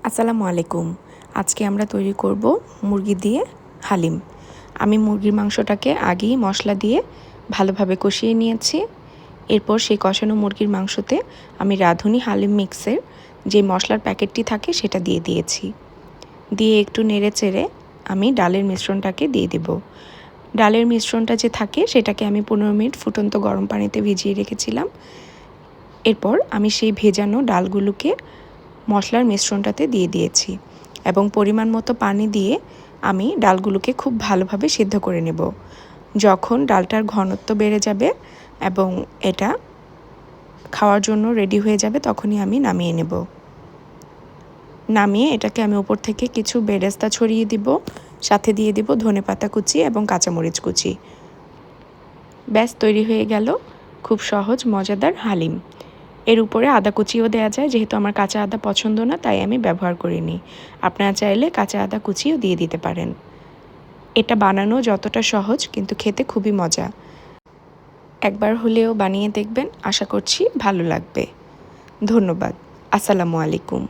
আসসালামু আলাইকুম। আজকে আমরা তৈরি করব মুরগি দিয়ে হালিম। আমি মুরগির মাংসটাকে আগেই মশলা দিয়ে ভালোভাবে কষিয়ে নিয়েছি। এরপর সেই কষানো মুরগির মাংসতে আমি রাঁধুনি হালিম মিক্সের যে মশলার প্যাকেটটি থাকে সেটা দিয়ে দিয়েছি। দিয়ে একটু নেড়ে চেড়ে আমি ডালের মিশ্রণটাকে দিয়ে দেব। ডালের মিশ্রণটা যে থাকে সেটাকে আমি 15 মিনিট ফুটন্ত গরম পানিতে ভিজিয়ে রেখেছিলাম। এরপর আমি সেই ভেজানো ডালগুলোকে মশলার মিশ্রণটাতে দিয়ে দিয়েছি এবং পরিমাণ মতো পানি দিয়ে আমি ডালগুলোকে খুব ভালোভাবে সিদ্ধ করে নেব। যখন ডালটার ঘনত্ব বেড়ে যাবে এবং এটা খাওয়ার জন্য রেডি হয়ে যাবে তখনই আমি নামিয়ে নেব। নামিয়ে এটাকে আমি উপর থেকে কিছু বেরেস্তা ছড়িয়ে দিব, সাথে দিয়ে দিব ধনেপাতা কুচি এবং কাঁচামরিচ কুচি। ব্যাস তৈরি হয়ে গেল খুব সহজ মজাদার হালিম। এর উপরে আদা কুচিও দেওয়া যায়, যেহেতু আমার কাঁচা আদা পছন্দ না তাই আমি ব্যবহার করিনি। আপনারা চাইলে কাঁচা আদা কুচিও দিয়ে দিতে পারেন। এটা বানানো যতটা সহজ কিন্তু খেতে খুবই মজা। একবার হলেও বানিয়ে দেখবেন, আশা করছি ভালো লাগবে। ধন্যবাদ। আসসালামু আলাইকুম।